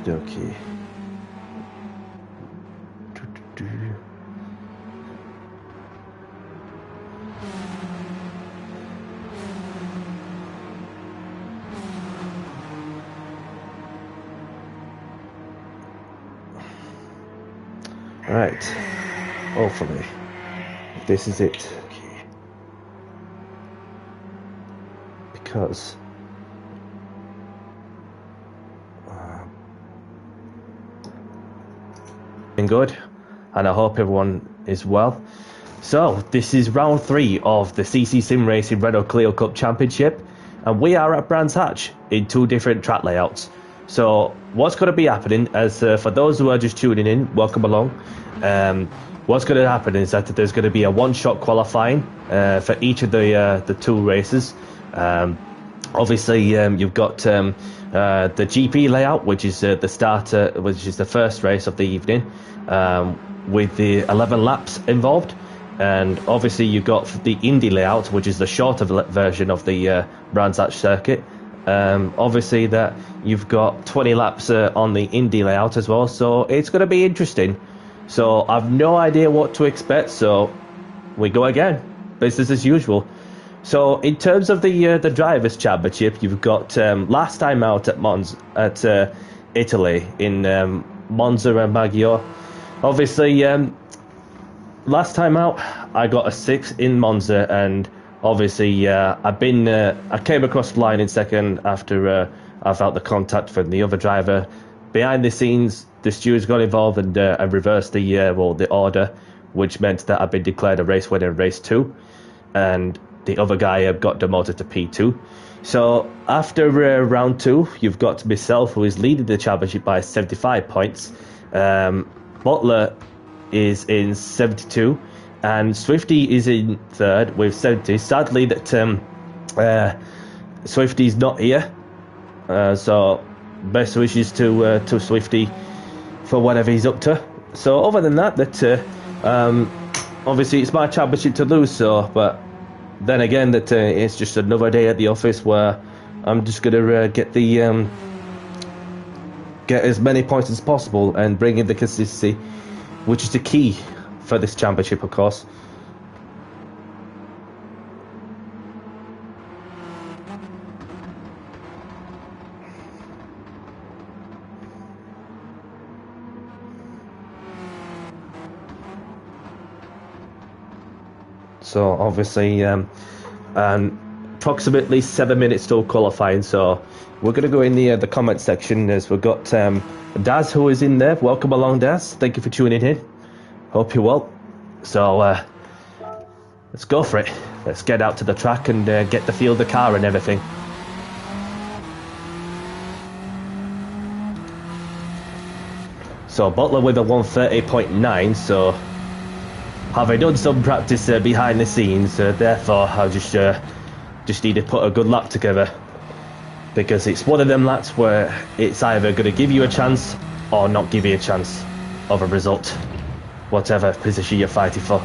dokie. Right, hopefully this is it, because been good, and I hope everyone is well. So this is round 3 of the CC Sim Racing Renault Clio Cup Championship, and we are at Brands Hatch in 2 different track layouts. So what's going to be happening, as for those who are just tuning in, welcome along. What's going to happen is that there's going to be a one-shot qualifying for each of the 2 races. Obviously, you've got the GP layout, which is the starter, which is the first race of the evening, with the 11 laps involved. And obviously, you've got the Indy layout, which is the shorter version of the Brands Hatch circuit. Obviously, that you've got 20 laps on the Indy layout as well, so it's going to be interesting. So I've no idea what to expect, so we go again, business as usual. So in terms of the Drivers' Championship, you've got last time out at Italy in Monza and Maggiore. Obviously, last time out I got a 6 in Monza, and obviously I came across the line in second after I felt the contact from the other driver. Behind the scenes, the stewards got involved and reversed the order, which meant that I've been declared a race winner in race 2, and the other guy got demoted to P2. So after round 2, you've got myself, who is leading the championship by 75 points. Butler is in 72, and Swifty is in third with 70. Sadly, that Swifty's not here, so best wishes to Swifty for whatever he's up to. So other than that, obviously it's my championship to lose. So, but then again, it's just another day at the office where I'm just gonna get as many points as possible and bring in the consistency, which is the key for this championship, of course. So obviously, approximately 7 minutes till qualifying. So we're going to go in the comment section, as we've got Daz, who is in there. Welcome along, Daz. Thank you for tuning in. Hope you're well. So let's go for it. Let's get out to the track and get the feel of the car and everything. So Butler with a 130.9. So having done some practice behind the scenes, therefore I just need to put a good lap together, because it's one of them laps where it's either going to give you a chance or not give you a chance of a result, whatever position you're fighting for.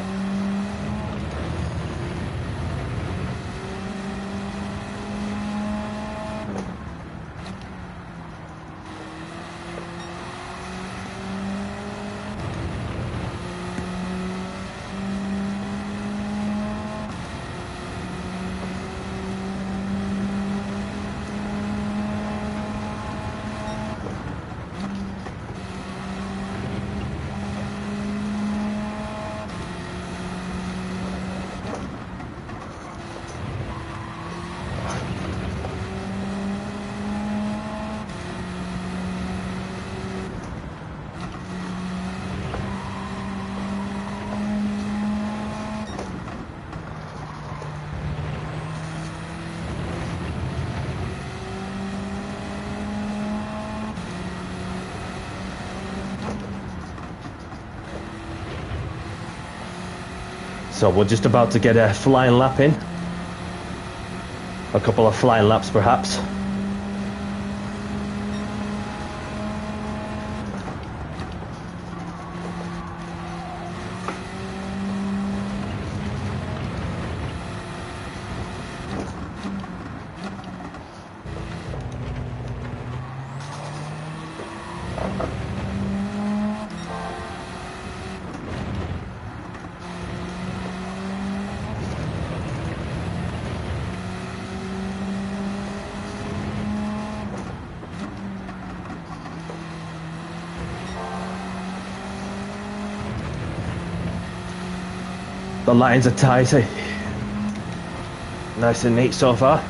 So we're just about to get a flying lap in. A couple of flying laps perhaps. The lines are tight. Nice and neat so far.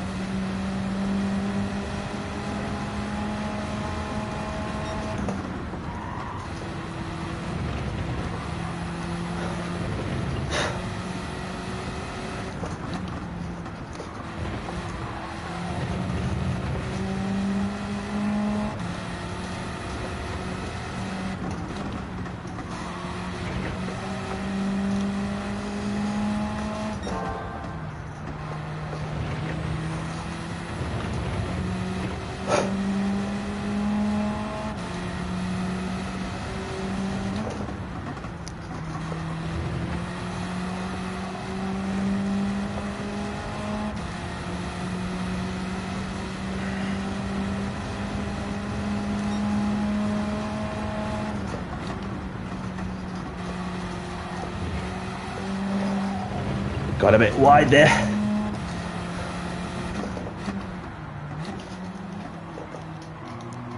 Got a bit wide there.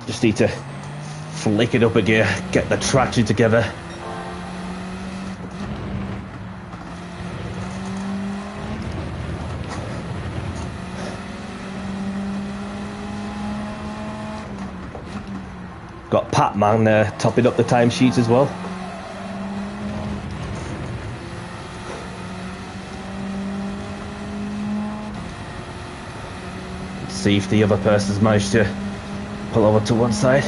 Just need to flick it up a gear, get the traction together. Got Pat-Man topping up the timesheets as well. See if the other person's managed to pull over to one side.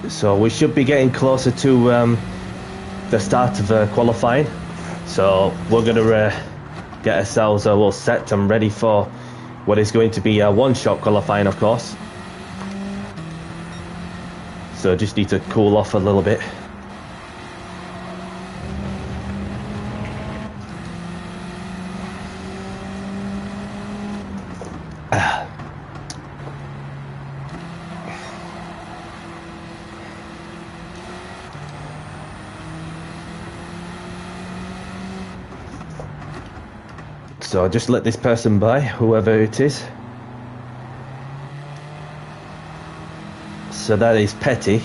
So we should be getting closer to the start of qualifying. So we're going to get ourselves a little set and ready for what is going to be a one-shot qualifying, of course. So just need to cool off a little bit. So just let this person by, whoever it is. So that is Petty.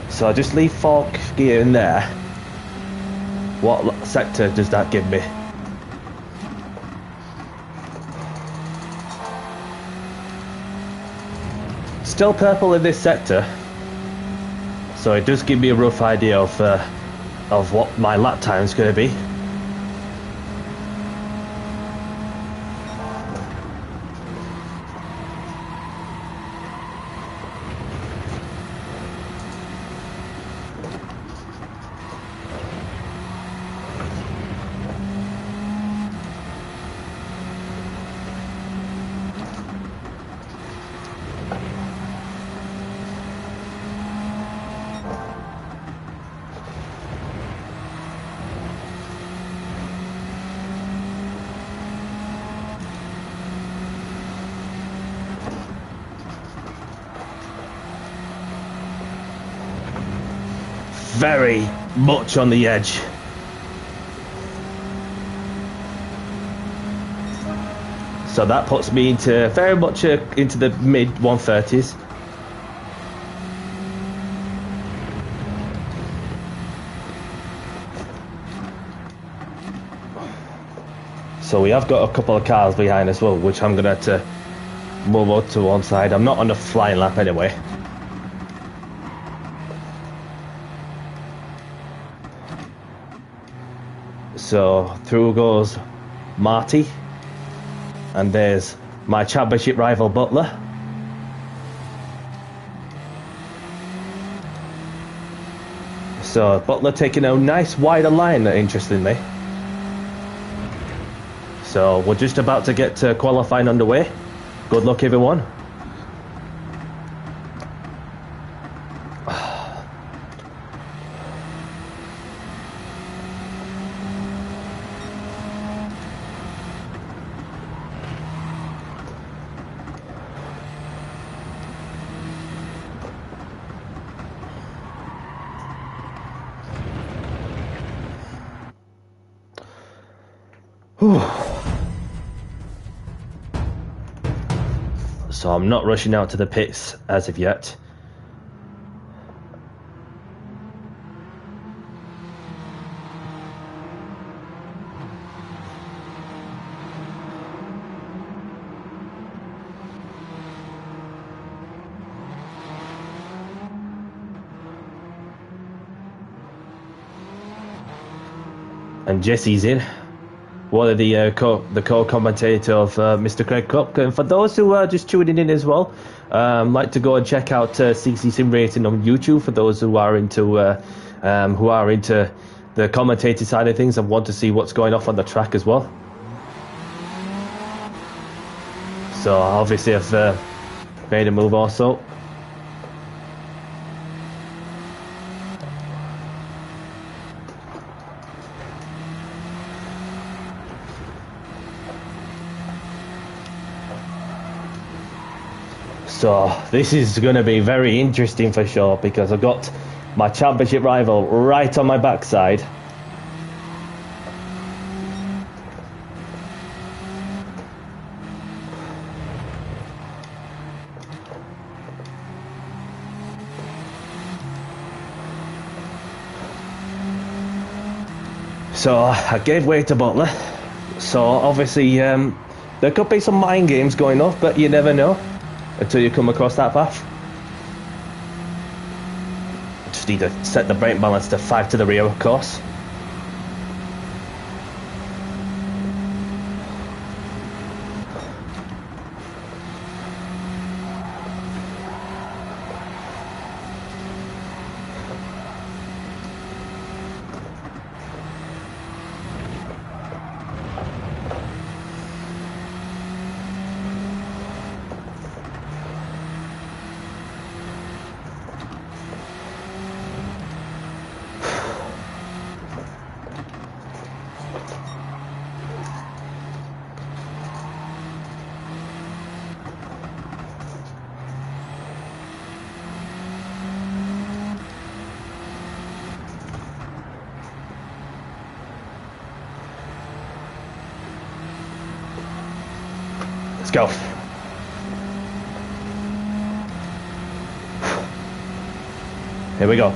So I just leave fork gear in there. What sector does that give me? Still purple in this sector, so it does give me a rough idea of what my lap time is going to be. Very much on the edge. So that puts me into very much into the mid 130s. So we have got a couple of cars behind as well, which I'm gonna have to move out to one side. I'm not on a flying lap anyway. So through goes Marty, and there's my championship rival Butler. So Butler taking a nice wider line, interestingly. So we're just about to get to qualifying underway. Good luck, everyone. So I'm not rushing out to the pits as of yet. And Jesse's in. One of the co-commentator of Mr. Craig Cup. And for those who are just tuning in as well, like to go and check out CC Sim Racing on YouTube. For those who are into the commentator side of things and want to see what's going off on the track as well. So obviously I've made a move also. So this is going to be very interesting for sure, because I've got my championship rival right on my backside. So I gave way to Butler. So obviously there could be some mind games going off, but you never know until you come across that path. Just need to set the brake balance to 5 to the rear, of course. Let's go. Here we go.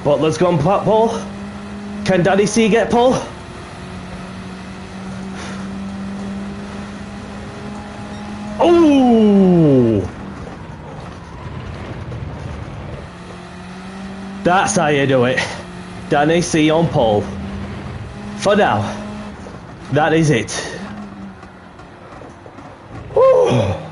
Butler's gone pole. Can Danny C get pole? Oh! That's how you do it. Danny C on pole. For now. That is it. Woo!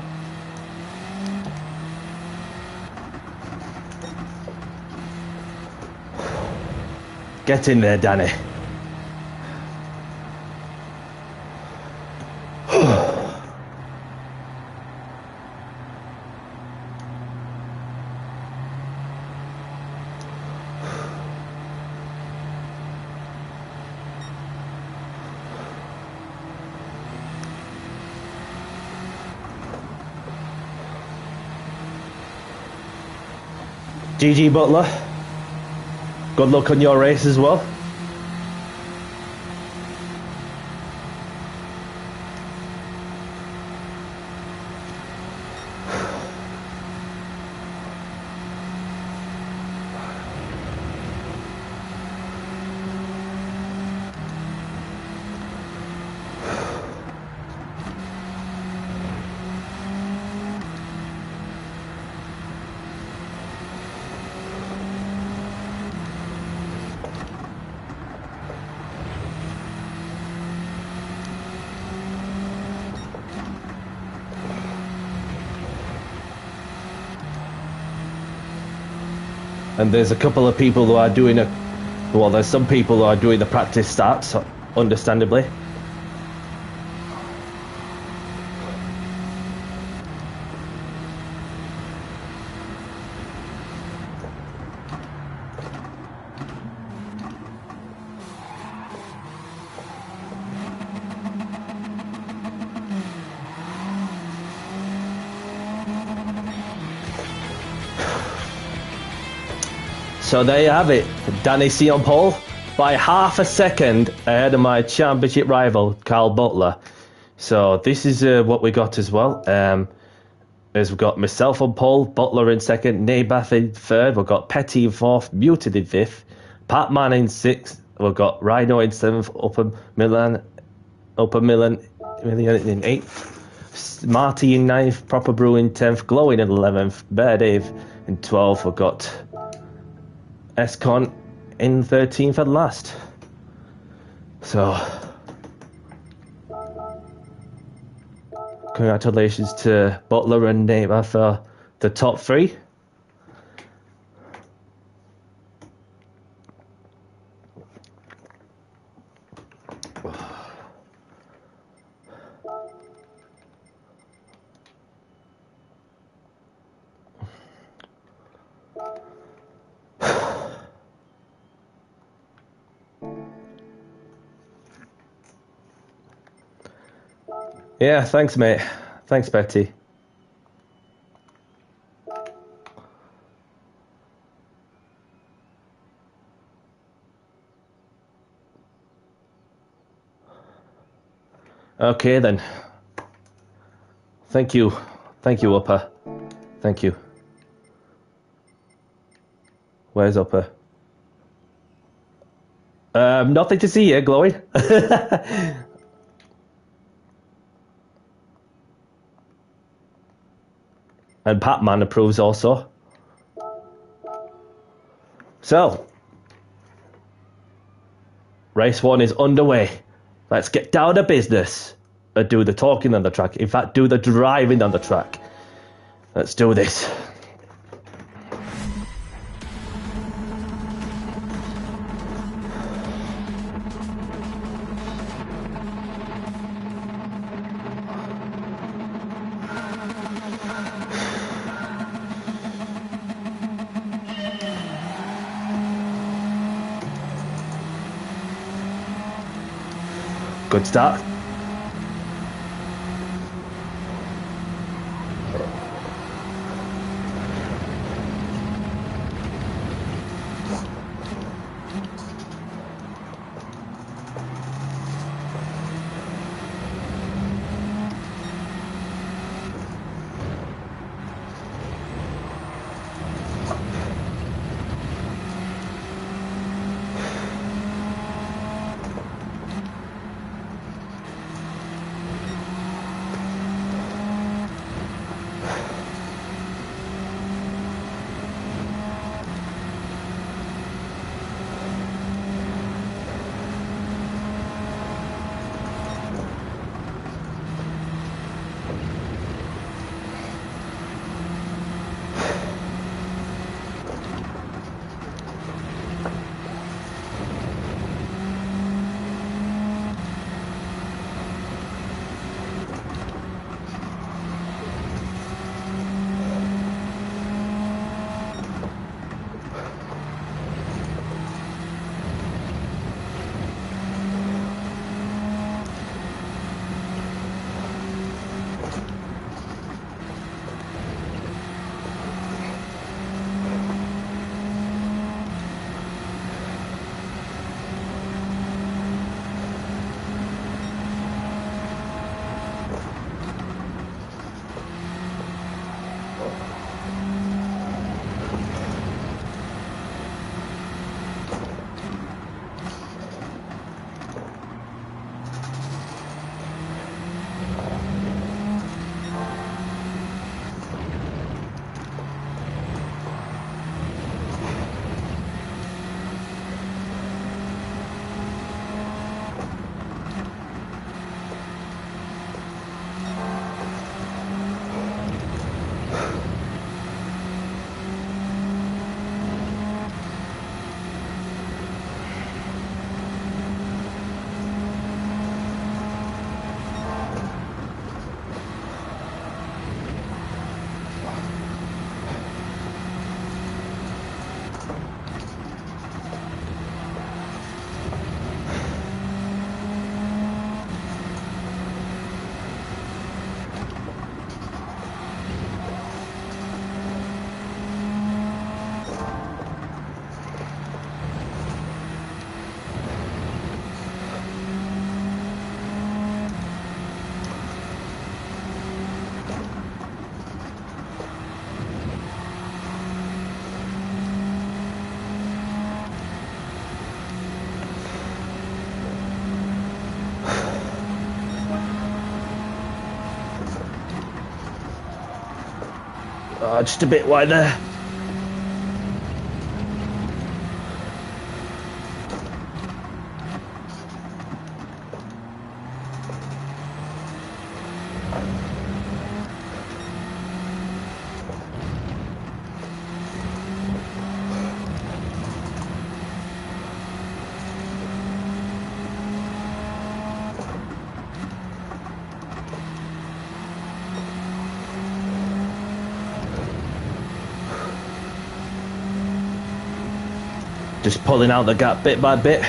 Get in there, Danny. GG Butler. Good luck on your race as well. And there's a couple of people who are doing there's some people who are doing the practice starts, understandably. So there you have it, Danny C on pole by half a second ahead of my championship rival, Carl Butler. So this is what we got as well. As we've got myself on pole, Butler in second, Nabath in third, we've got Petty in fourth, Muted in fifth, Pat Man in sixth, we've got Rhino in seventh, Upper Milan in eighth, Marty in ninth, Proper Brew in 10th, Glowing in 11th, Bear Dave in 12th, we've got S-Con in 13th at last. So, congratulations to Butler and Neymar for the top three. Yeah, thanks, mate. Thanks, Betty. Okay, then. Thank you. Thank you, Upper. Thank you. Where's Upper? Nothing to see here, Glowing. And Patman approves also. So, race one is underway. Let's get down to business and do the talking on the track. In fact, do the driving on the track. Let's do this. Good start. Oh, just a bit wide there. Just pulling out the gap bit by bit.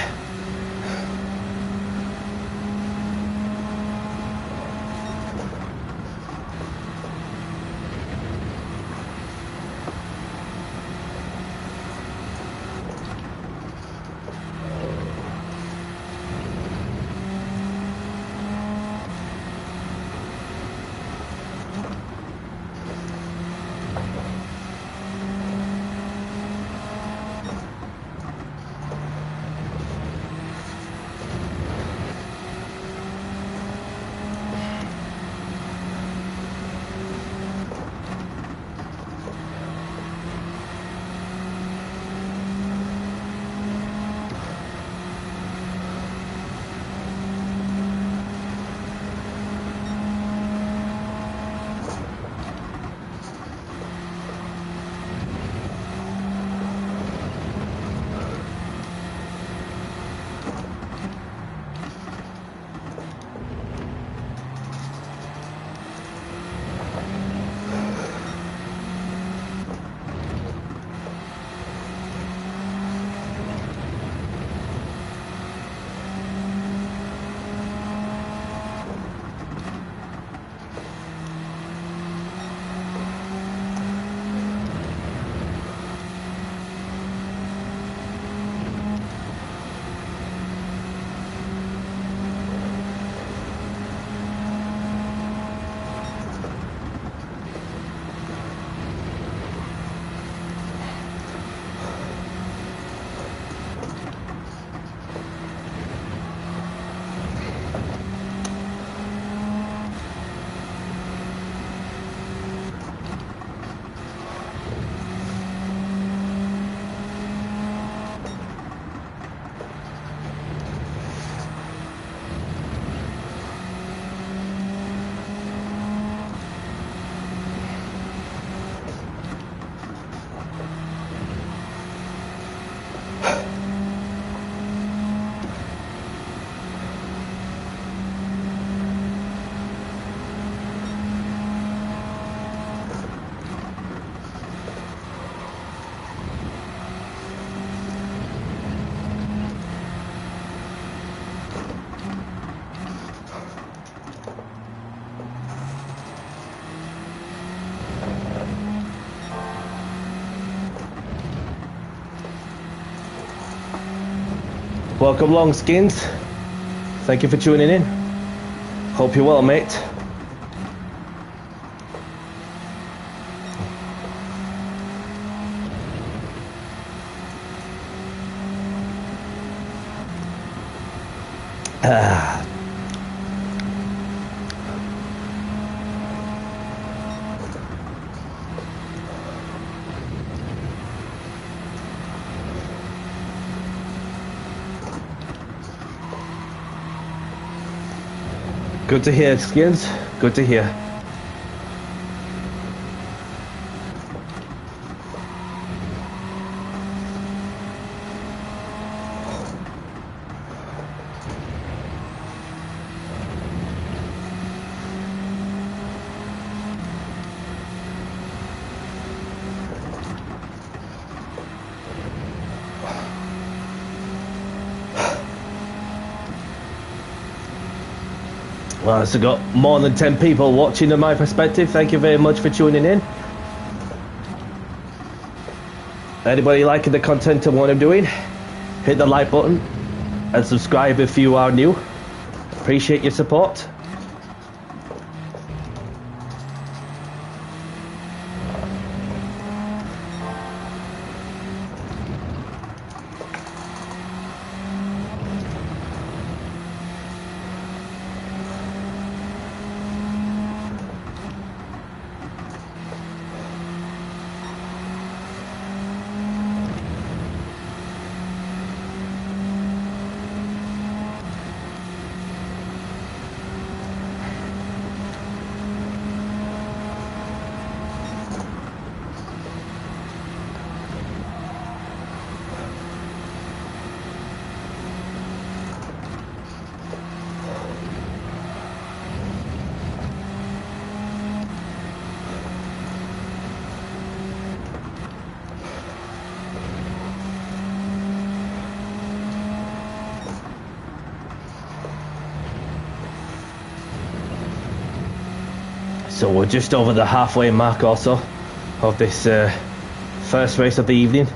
Welcome along, Skins. Thank you for tuning in. Hope you're well, mate. Good to hear, Skins. Good to hear. Well, so got more than 10 people watching in my perspective. Thank you very much for tuning in. Anybody liking the content of what I'm doing? Hit the like button and subscribe if you are new. Appreciate your support. So we're just over the halfway mark also of this first race of the evening.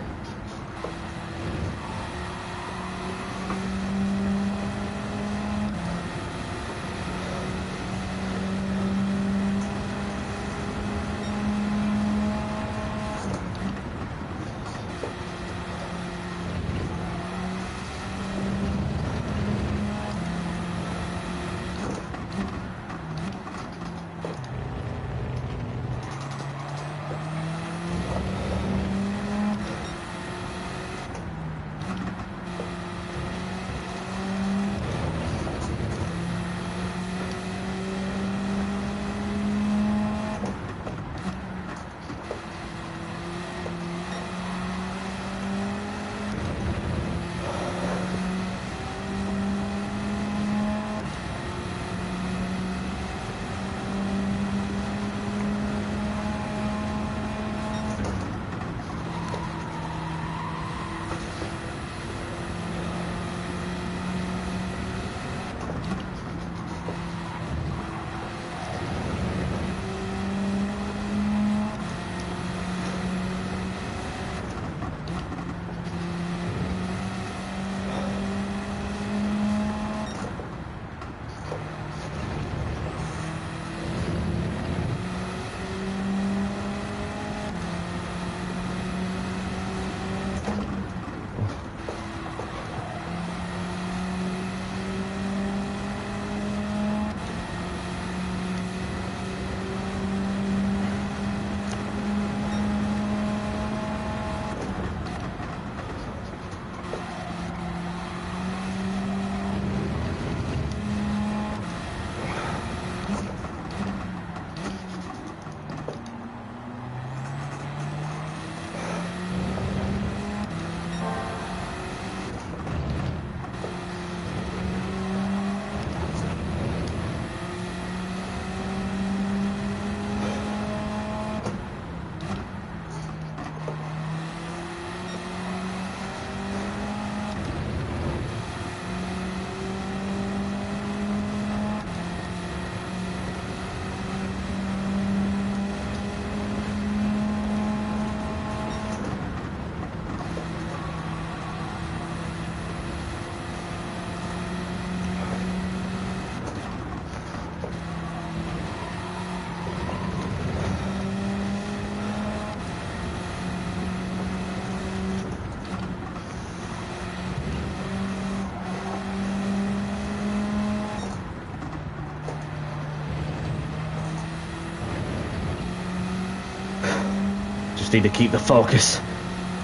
Just need to keep the focus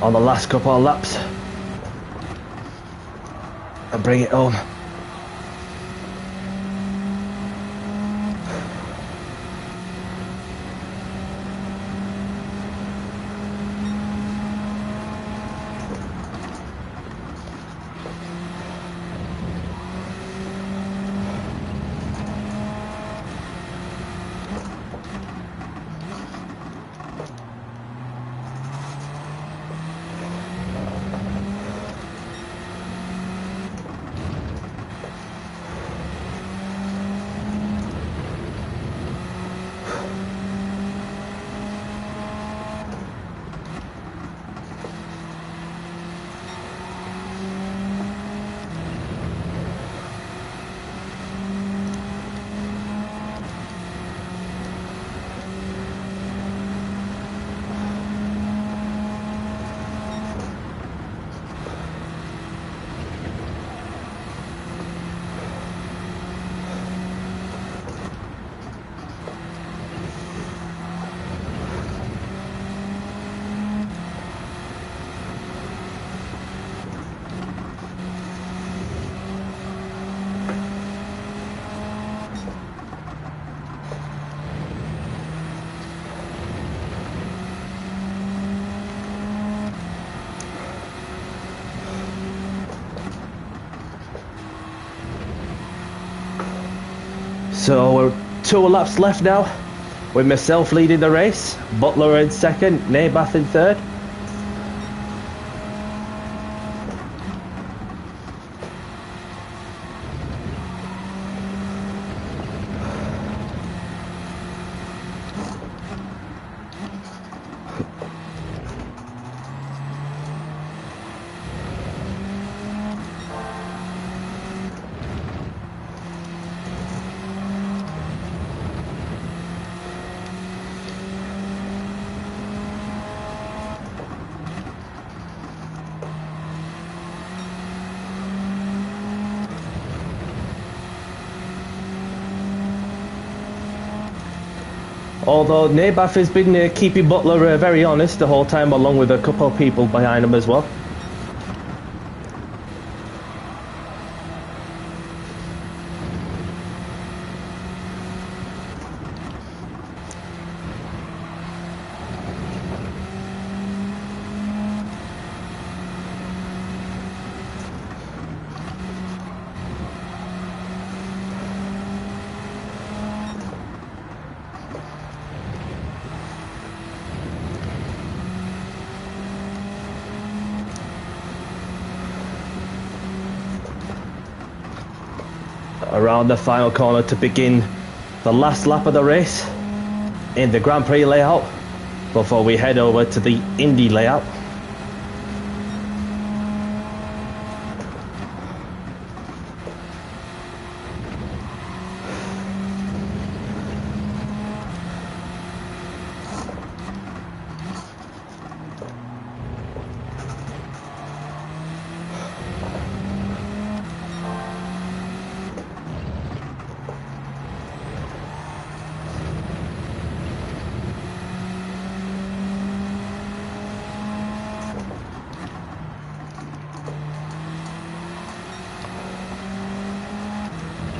on the last couple of laps and bring it home. So we're 2 laps left now, with myself leading the race, Butler in second, Nabath in third. Although Nabath has been keeping Butler very honest the whole time, along with a couple of people behind him as well. Around the final corner to begin the last lap of the race in the Grand Prix layout before we head over to the Indy layout.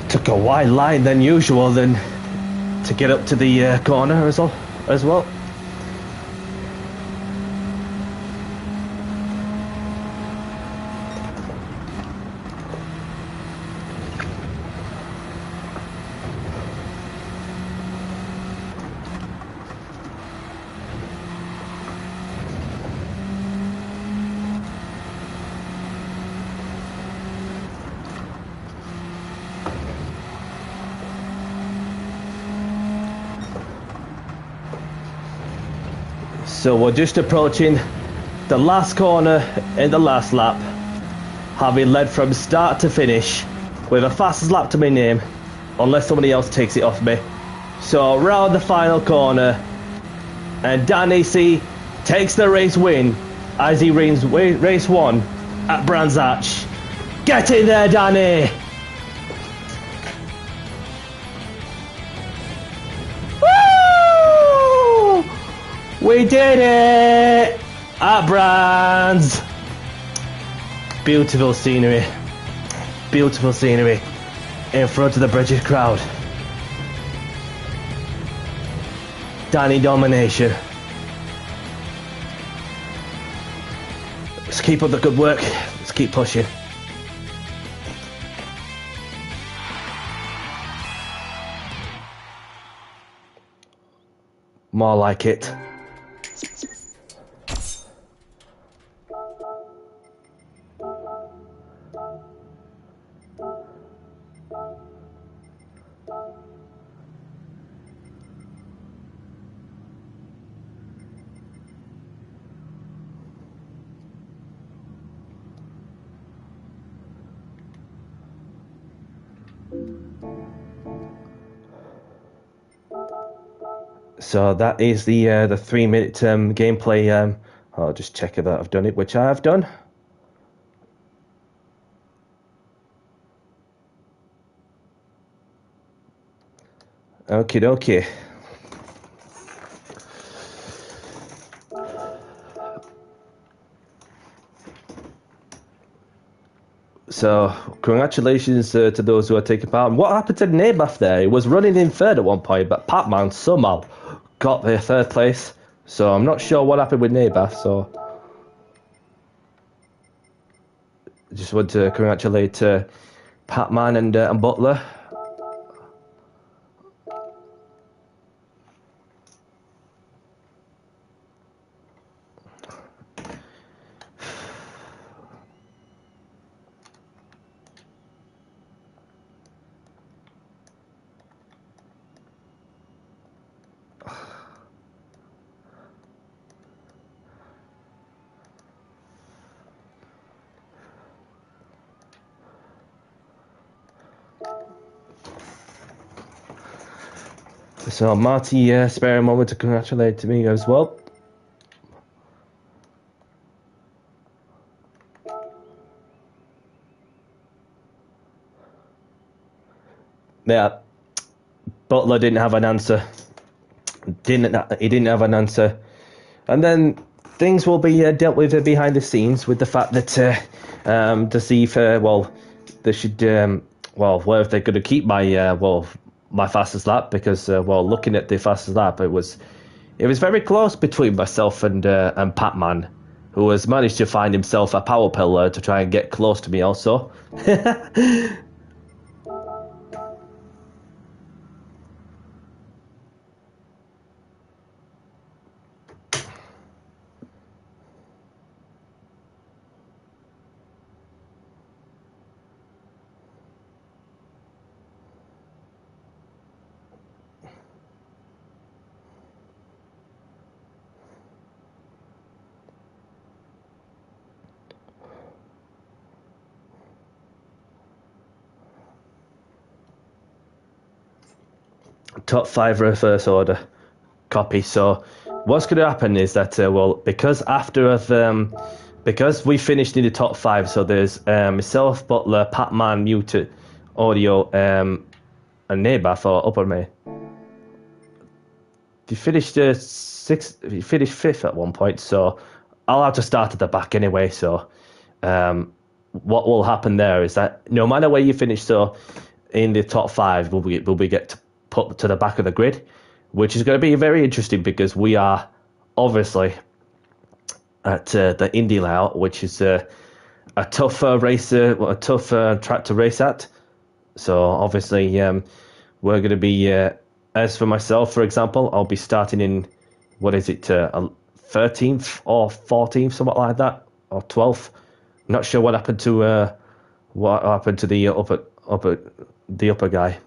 Took a wide line than usual then to get up to the corner as well. So we're just approaching the last corner in the last lap, having led from start to finish with a fastest lap to my name, unless somebody else takes it off me. So round the final corner, and Danny C takes the race win as he wins race 1 at Brands Hatch. Get in there, Danny! We did it! At Brands! Beautiful scenery. Beautiful scenery. In front of the British crowd. Danny domination. Let's keep up the good work. Let's keep pushing. More like it. So that is the 3-minute gameplay. I'll just check that I've done it, which I have done. Okie dokie. So, congratulations to those who are taking part. And what happened to Nabath there? He was running in third at one point, but Patman somehow got the third place. So, I'm not sure what happened with Nabath. So, just want to congratulate Patman and Butler. So Marty spare a moment to congratulate me as well. Yeah, Butler didn't have an answer. He didn't have an answer, and then things will be dealt with behind the scenes with the fact that to see if they should where if they're going to keep my fastest lap, because looking at the fastest lap, it was very close between myself and Patman, who has managed to find himself a power pillar to try and get close to me also. Top 5 reverse order copy. So what's going to happen is that because we finished in the top 5, so there's myself, Butler, Patman, Muted, Audio, and Nabath or Upper May. You finished you finished 5th at one point, so I'll have to start at the back anyway. So what will happen there is that no matter where you finish, so in the top 5 will we get to put to the back of the grid, which is going to be very interesting because we are obviously at the Indy layout, which is a tough track to race at. So obviously we're going to be as for myself, for example, I'll be starting in 13th or 14th, something like that, or 12th. Not sure what happened to the upper guy.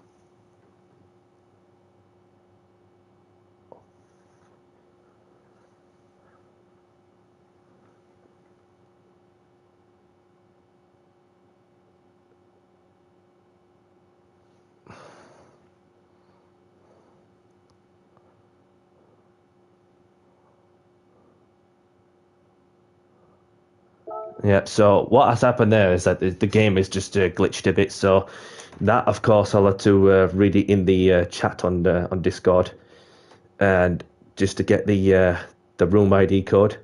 Yeah, so what has happened there is that the game is just glitched a bit. So that, of course, I'll have to read it in the chat on Discord, and just to get the the room ID code.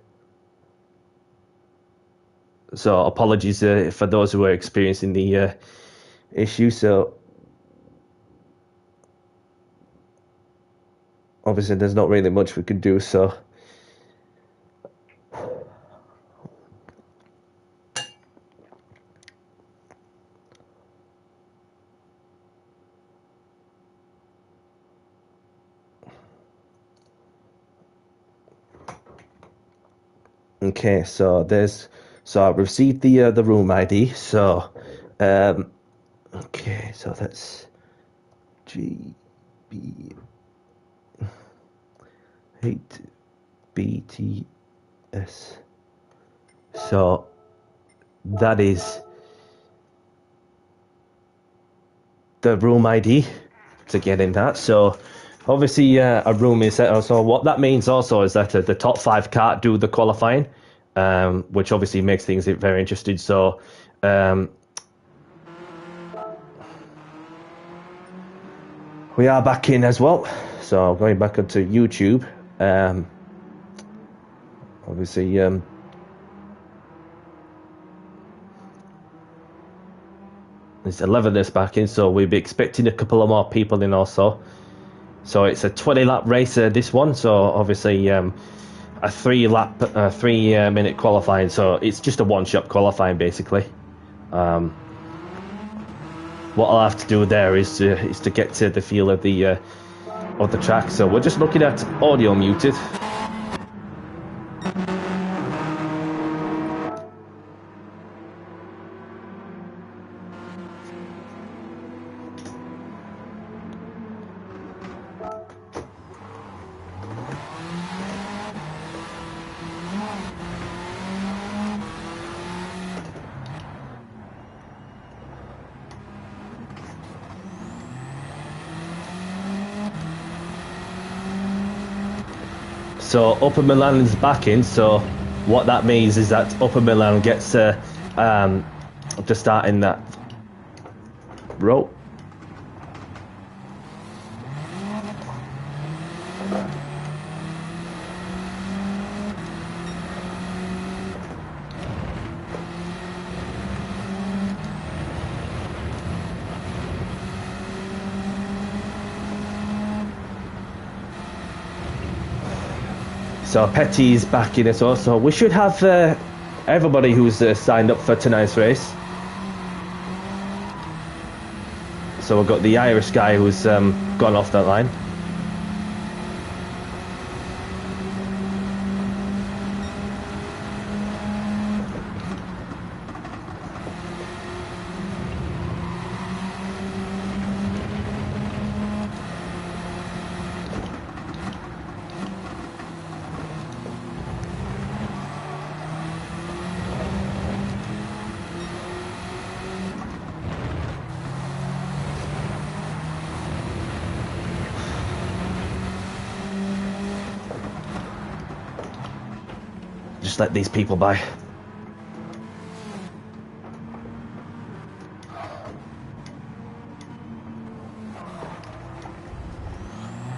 So apologies for those who are experiencing the issue. So obviously there's not really much we can do. So okay, so I've received the room ID. So okay, so that's GB8BTS. So that is the room ID to get in that. So obviously a room is set. So what that means also is that the top 5 can't do the qualifying, which obviously makes things very interesting. So we are back in as well. So going back onto YouTube, obviously there's 11 that's back in, so we'll be expecting a couple of more people in also. So it's a 20-lap race, this one. So obviously a 3-minute qualifying. So it's just a one-shot qualifying basically. What I'll have to do there is to get to the feel of the track. So we're just looking at audio muted. So Upper Milan is back in, so what that means is that Upper Milan gets to start in that row. So Petty is back in as well. So we should have everybody who's signed up for tonight's race. So we've got the Irish guy who's gone off that line. Just let these people by.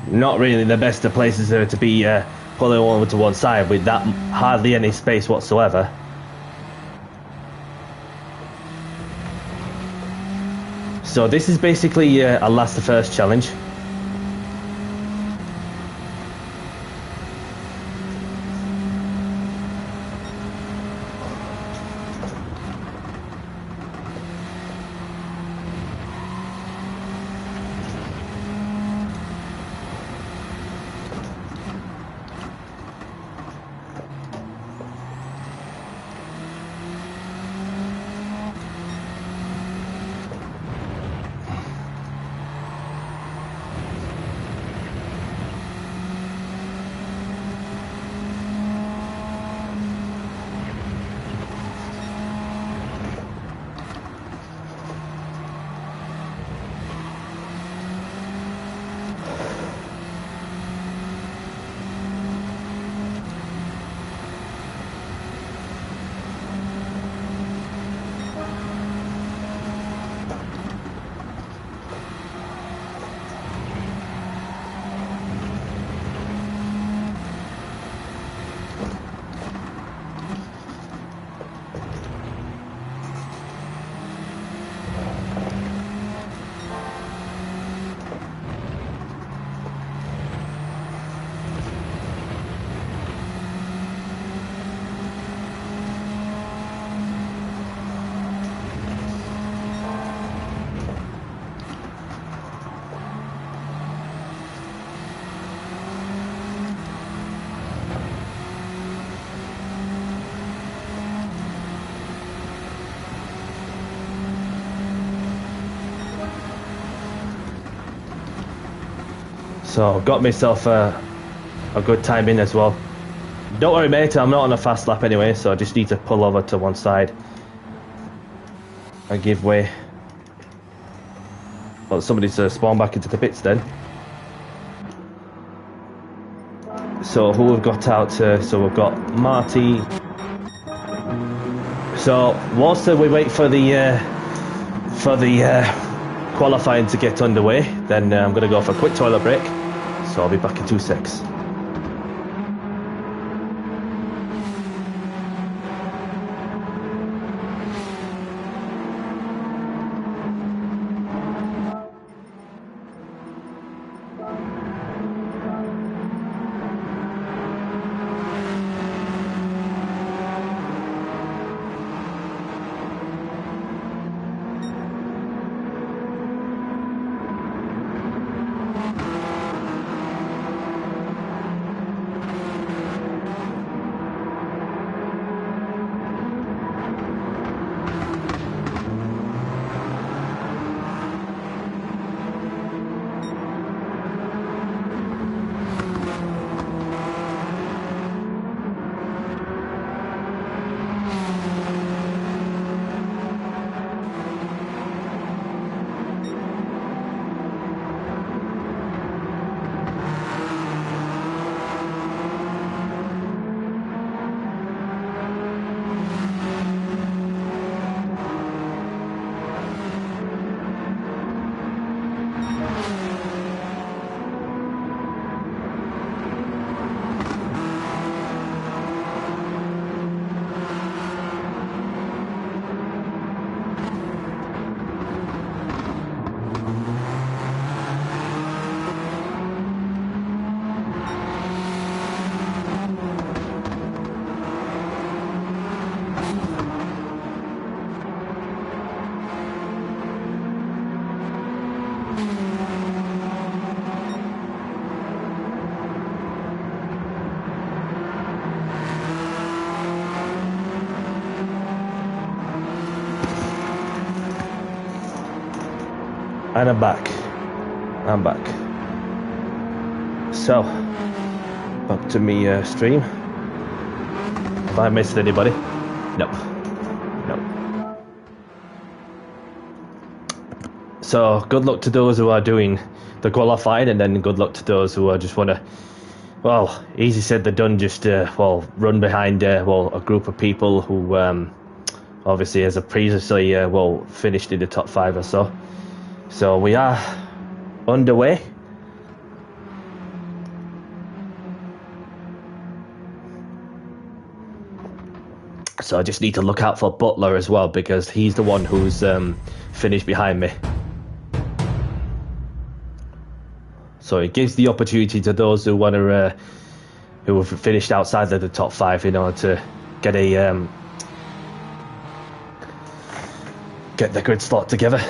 Not really the best of places to be pulling over to one side with that hardly any space whatsoever. So this is basically a last to first challenge. So got myself a good time in as well. Don't worry, mate, I'm not on a fast lap anyway, so I just need to pull over to one side and give way. Well, somebody's spawned back into the pits then. So who we've got out? So we've got Marty. So whilst we wait for the qualifying to get underway, then I'm going to go for a quick toilet break. So I'll be back in 2 secs. And I'm back. So, back to me stream. Have I missed anybody? Nope. So, good luck to those who are doing the qualifying, and then good luck to those who just want to, well, easy said than done, just, run behind, a group of people who, obviously, as a previously, finished in the top 5 or so. So we are underway. So I just need to look out for Butler as well, because he's the one who's finished behind me. So it gives the opportunity to those who want to, who have finished outside of the top 5, in order to get a get the grid slot together.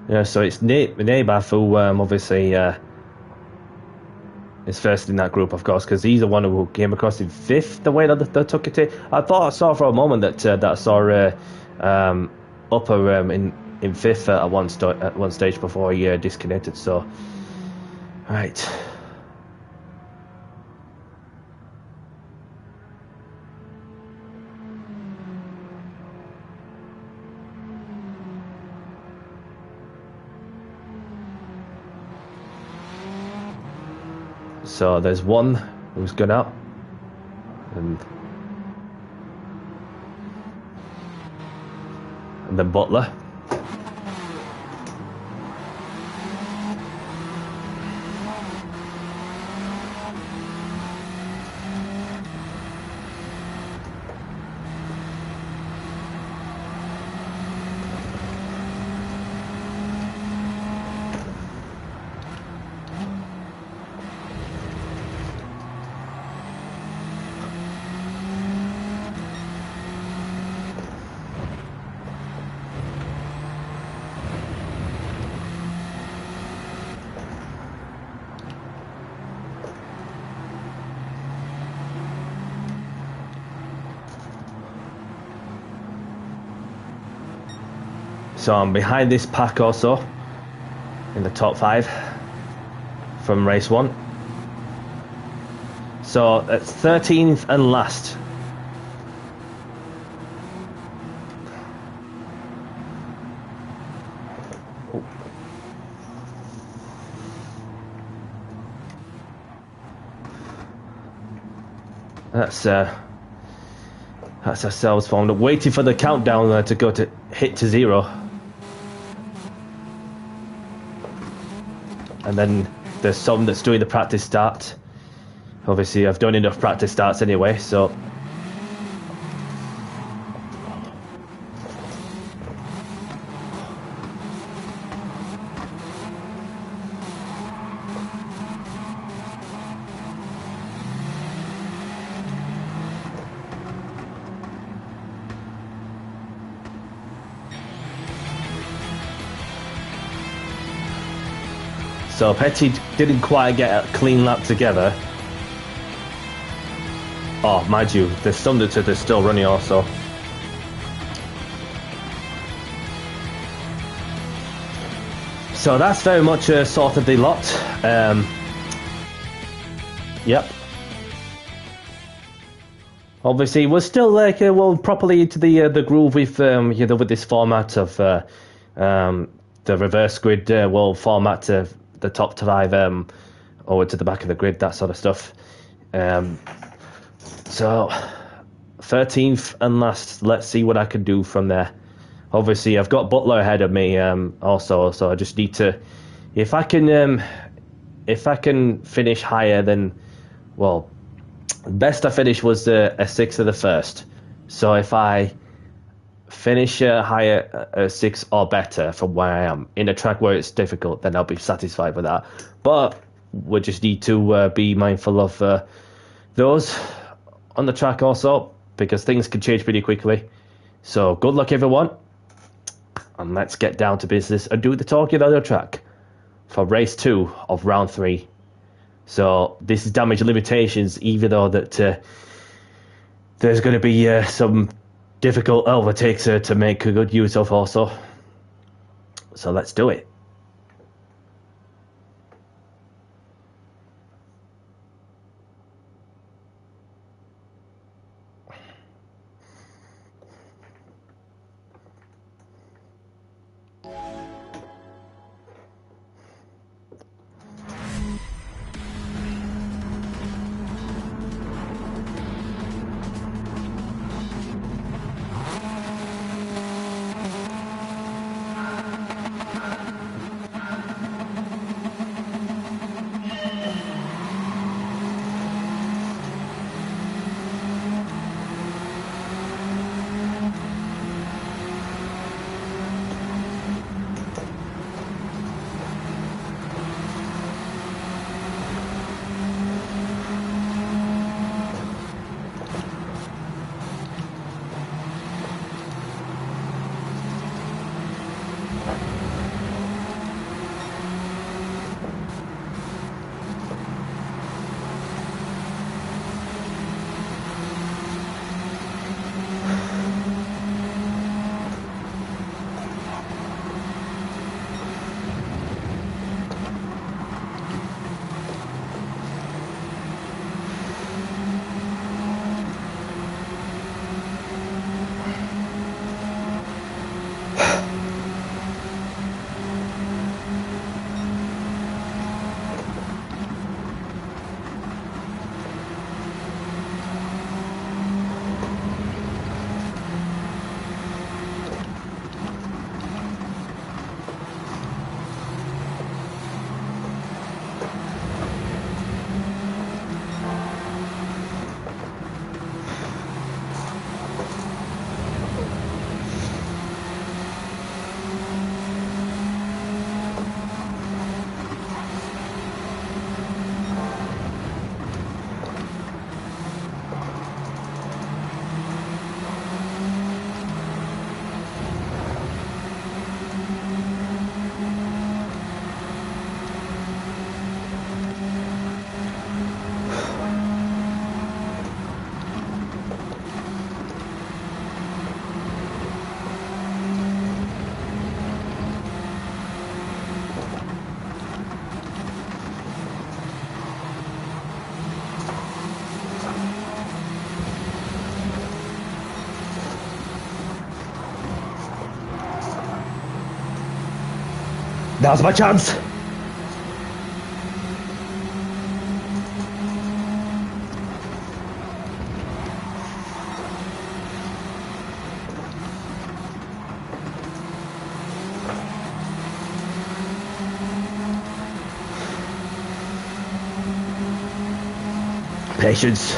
Yeah, so it's Nabath who obviously is first in that group, of course, because he's the one who came across in 5th, the way that they took it. I thought I saw for a moment that I saw Upper in 5th at one stage before he disconnected. So, right. So there's one who's gone out, and then Butler. So I'm behind this pack also in the top 5 from race 1. So that's 13th and last. That's ourselves formed up, waiting for the countdown to go to hit to 0. And then there's some that's doing the practice start. Obviously I've done enough practice starts anyway, so Petty didn't quite get a clean lap together. Oh, mind you, there's some that are still running also. So that's very much sort of the lot. Yep. Obviously, we're still like properly into the groove with with this format of the reverse grid format to the top 5 over to the back of the grid, that sort of stuff. So 13th and last. Let's see what I can do from there. Obviously, I've got Butler ahead of me also, so I just need to, if I can finish higher than, well, best I finished was a 6th of the first. So if I finish higher, 6 or better from where I am in a track where it's difficult, then I'll be satisfied with that. But we just need to be mindful of those on the track also, because things can change pretty quickly. So good luck everyone, and let's get down to business and do the talking on the track for race 2 of round 3. So this is damage limitations, even though that there's going to be some difficult overtakes to make a good use of also. So let's do it. Now's my chance. Patience.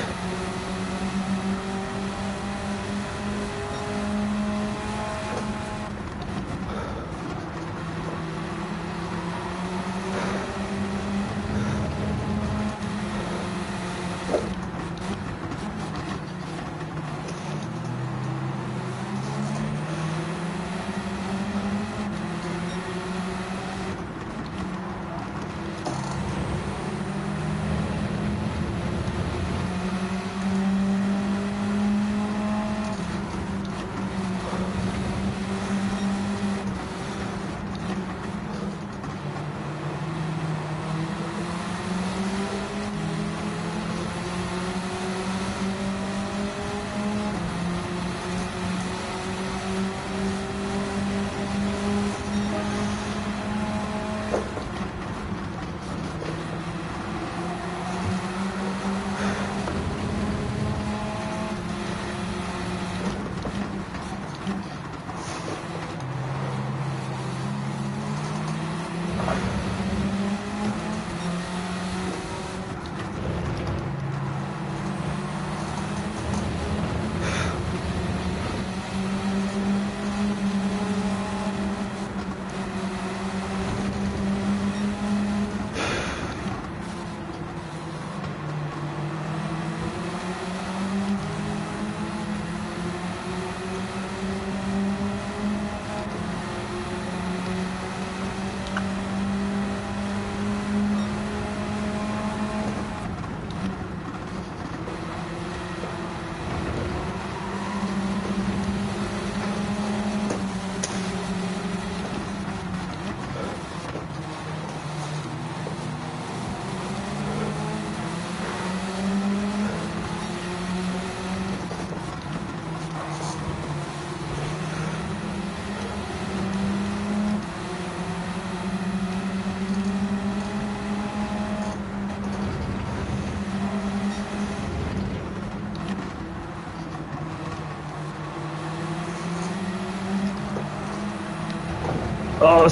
Oh,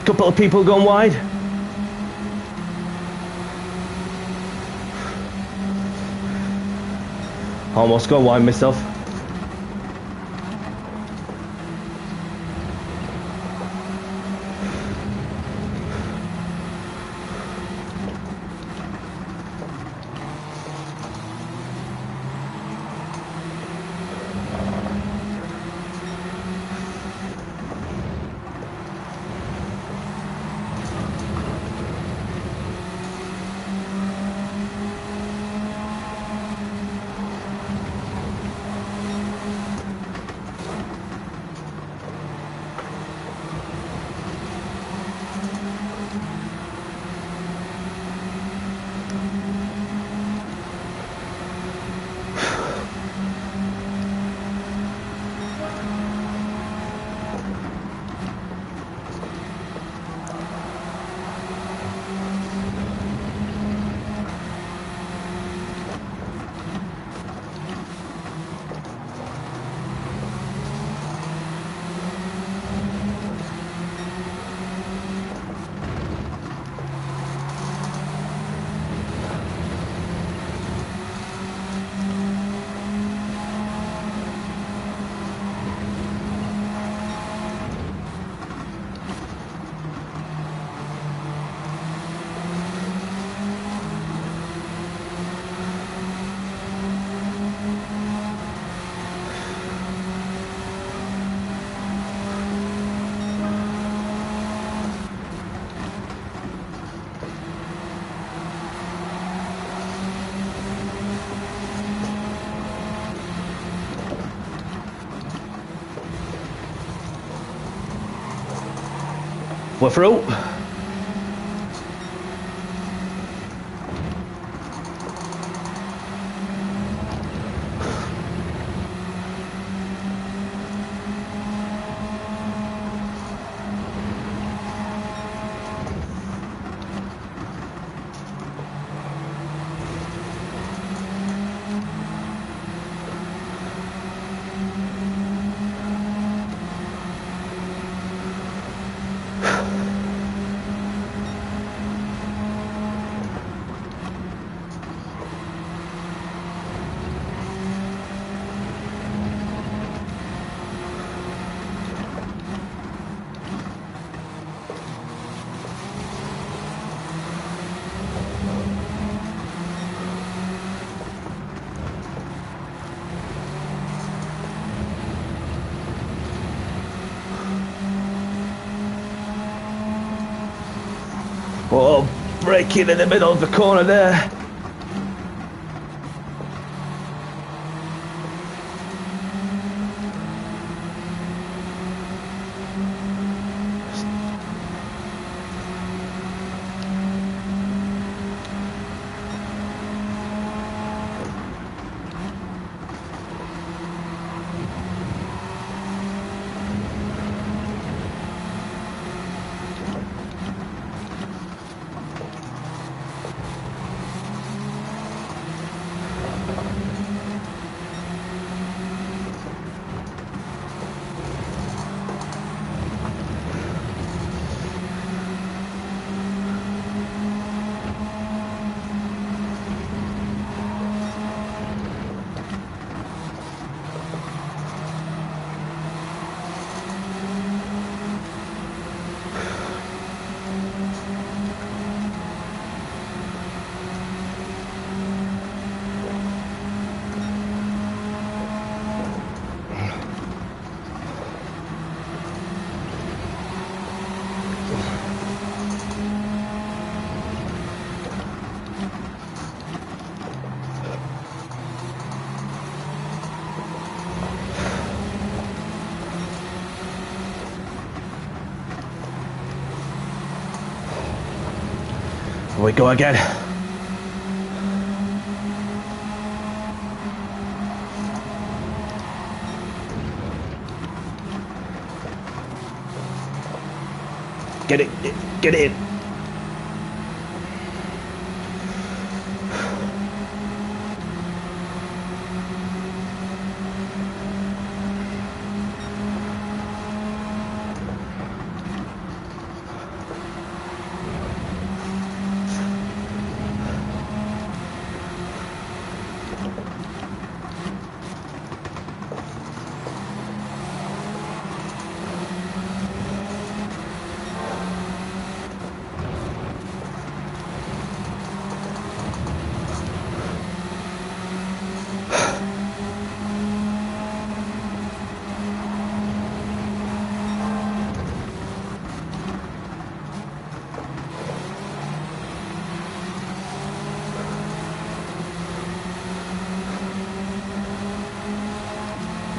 couple of people gone wide. Almost gone wide myself. We're through. Oh, braking in the middle of the corner there. We go again. Get it, get it.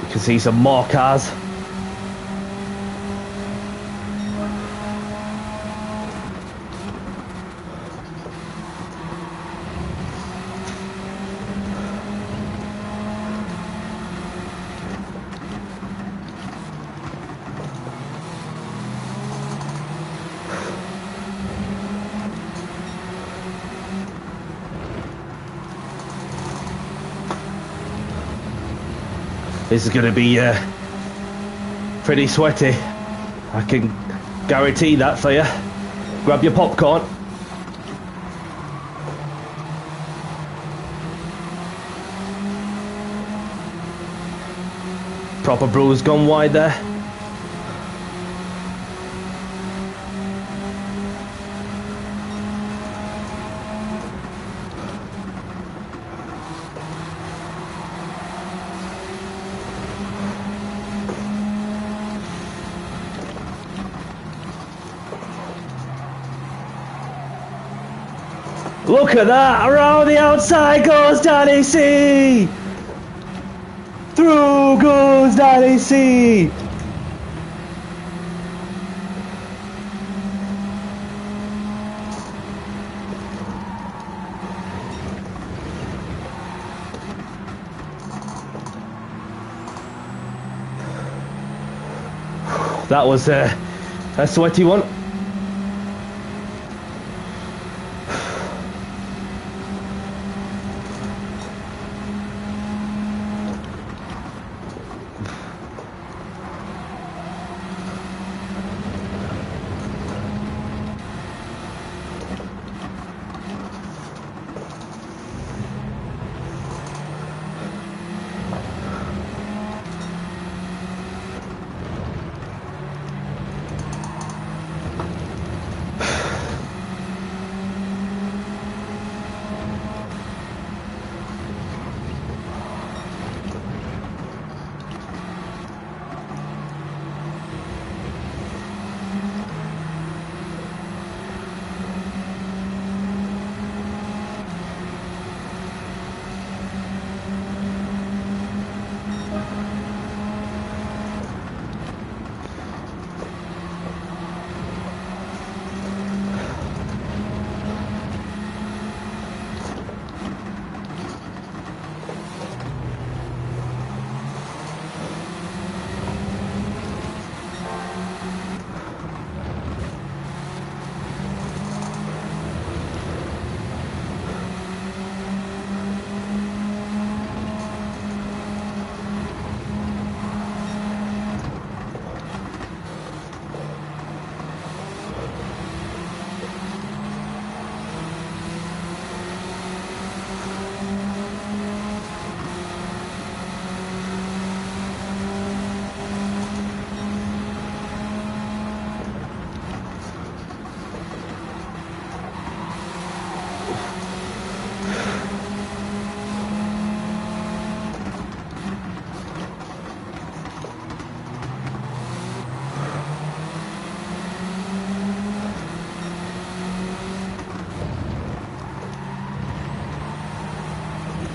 You can see some more cars. This is going to be pretty sweaty. I can guarantee that for you. Grab your popcorn. Proper bruise gone wide there. Look at that! Around the outside goes Danny C! Through goes Danny C! That was a sweaty one.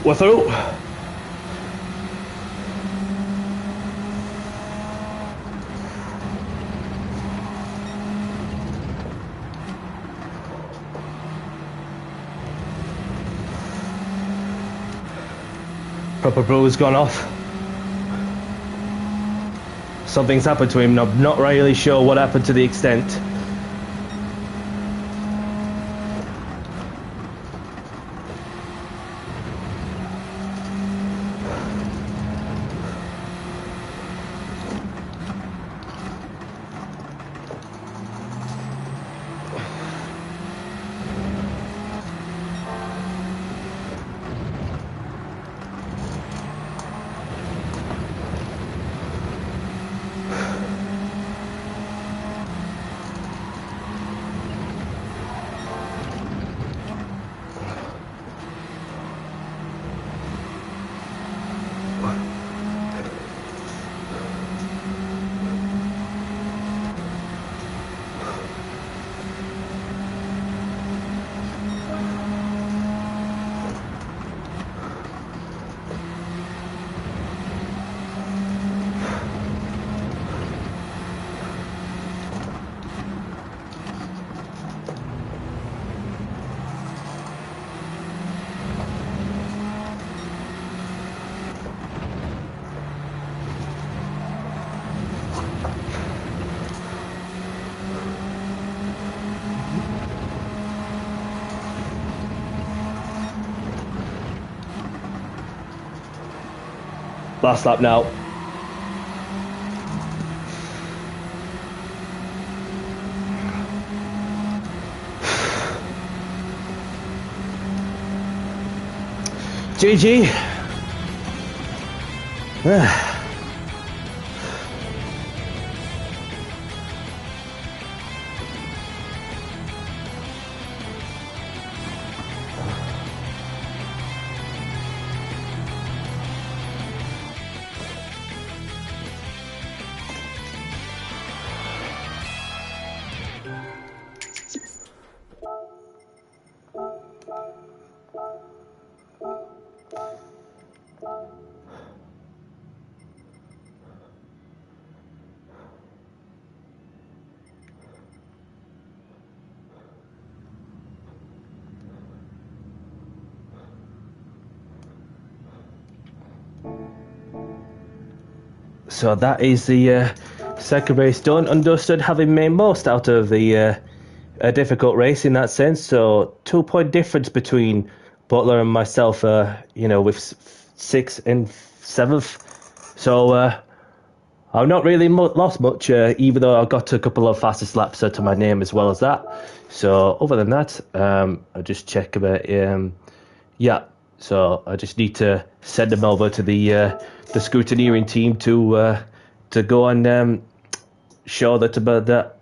We're through. Proper Brewer's gone off. Something's happened to him, and I'm not really sure what happened to the extent. Last lap now. GG. So that is the second race done and dusted, having made most out of the a difficult race in that sense. So 2-point difference between Butler and myself, you know, with 6th and 7th. So I've not really lost much, even though I got a couple of fastest laps to my name as well as that. So other than that, I'll just check about, yeah. So I just need to send them over to the scrutineering team to go and show that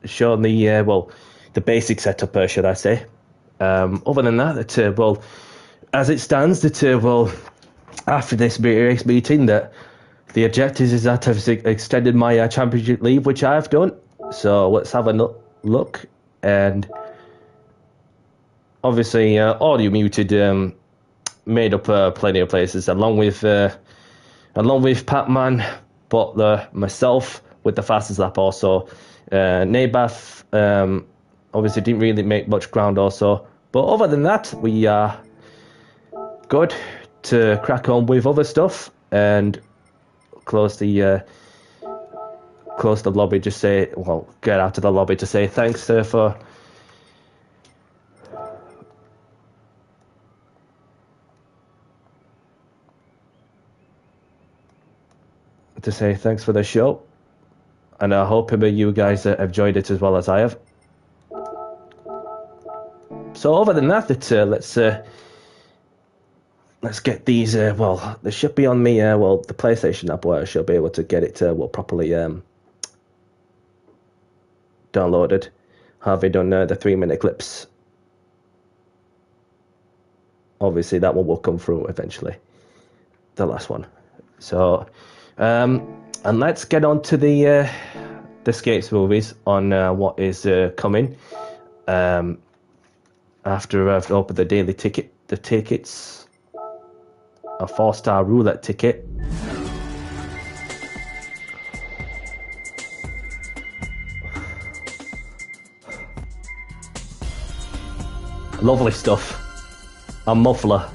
show the well, the basic setup, should I say. Other than that, well, as it stands, well, after this race meeting, that the objective is that I've extended my championship leave, which I have done. So let's have a look. And obviously, audio muted made up plenty of places, along with Patman, Butler, myself with the fastest lap also. Nabath obviously didn't really make much ground also. But other than that, we are good to crack on with other stuff and close the lobby. Just say, well, get out of the lobby to say thanks for the show, and I hope you guys have enjoyed it as well as I have. So other than that, let's get these. Well, they should be on me. Well, the PlayStation app, where I should be able to get it well properly downloaded. Having done the 3-minute clips, obviously that one will come through eventually. The last one. So, and let's get on to the Skates movies on what is coming. After I've opened the tickets, a 4-star roulette ticket. Lovely stuff. A muffler.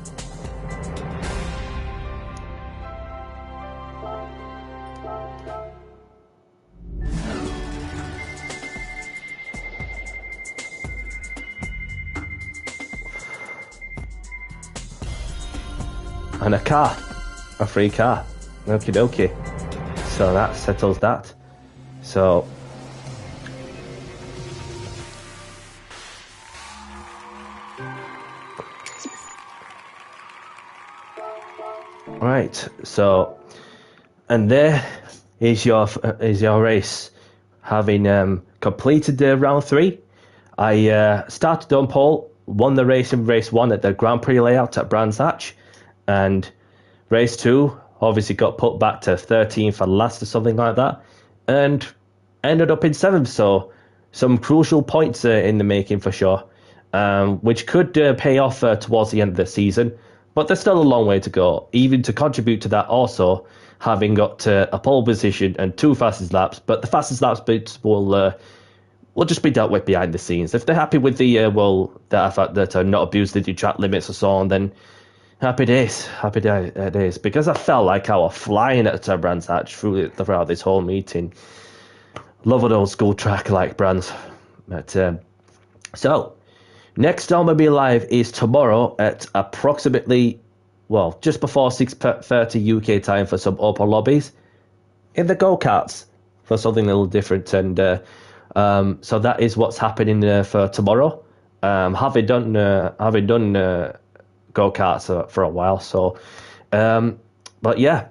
And a car. A free car. Okie dokie. So that settles that. So right, so and there is your race. Having completed the round 3, I started on pole, won the race in race 1 at the Grand Prix layout at Brands Hatch, and race 2 obviously got put back to 13th and last or something like that, and ended up in 7th. So some crucial points in the making for sure, which could pay off towards the end of the season. But there's still a long way to go, even to contribute to that also, having got a pole position and 2 fastest laps. But the fastest laps bits will just be dealt with behind the scenes. If they're happy with the fact that are not abused the track limits or so on, then happy days. Because I felt like I was flying at Brands Hatch throughout this whole meeting. Love an old school track like Brands. But so. Next time I'll be live is tomorrow at approximately, well, just before 6:30 UK time for some open lobbies in the go-karts for something a little different. And so that is what's happening for tomorrow. Having done go-karts for a while. So, but yeah.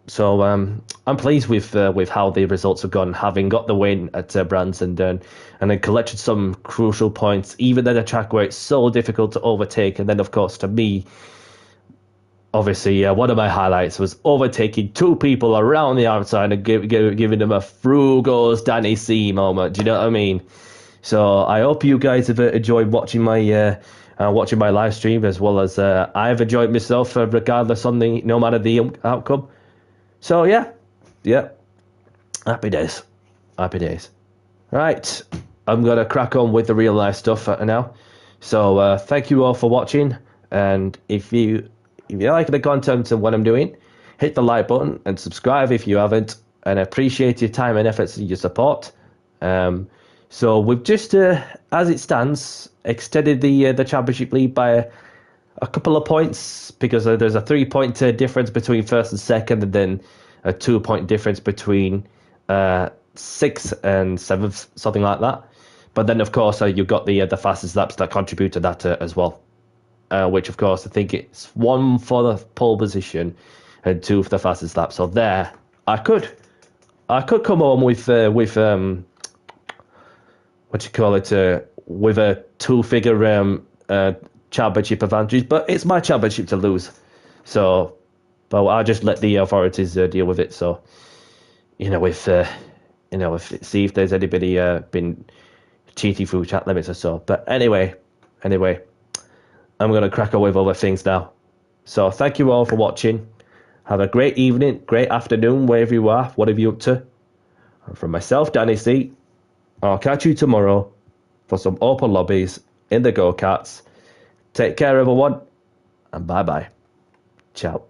So I'm pleased with how the results have gone, having got the win at Brands and then collected some crucial points, even at a track where it's so difficult to overtake. And then, of course, to me, obviously, one of my highlights was overtaking 2 people around the outside and giving them a Frugos Danny C moment. Do you know what I mean? So I hope you guys have enjoyed watching my live stream, as well as I've enjoyed myself, regardless no matter the outcome. So yeah, happy days. Right, I'm gonna crack on with the real life stuff now. So thank you all for watching, and if you like the content and what I'm doing, hit the like button and subscribe if you haven't. And I appreciate your time and efforts and your support. So we've just, as it stands, extended the championship lead by a couple of points, because there's a 3-point difference between first and second, and then a 2-point difference between 6th and 7th, something like that. But then, of course, you've got the fastest laps that contribute to that as well, which, of course, I think it's 1 for the pole position and 2 for the fastest lap. So there, I could come home with with a 2-figure championship advantage, but it's my championship to lose. So, but I'll just let the authorities deal with it. So, see if there's anybody been cheating through chat limits or so. But anyway, I'm gonna crack on with other things now. So thank you all for watching. Have a great evening, great afternoon, wherever you are, whatever you're up to. And from myself, Danny C, I'll catch you tomorrow for some open lobbies in the go-karts. Take care, everyone, and bye-bye. Ciao.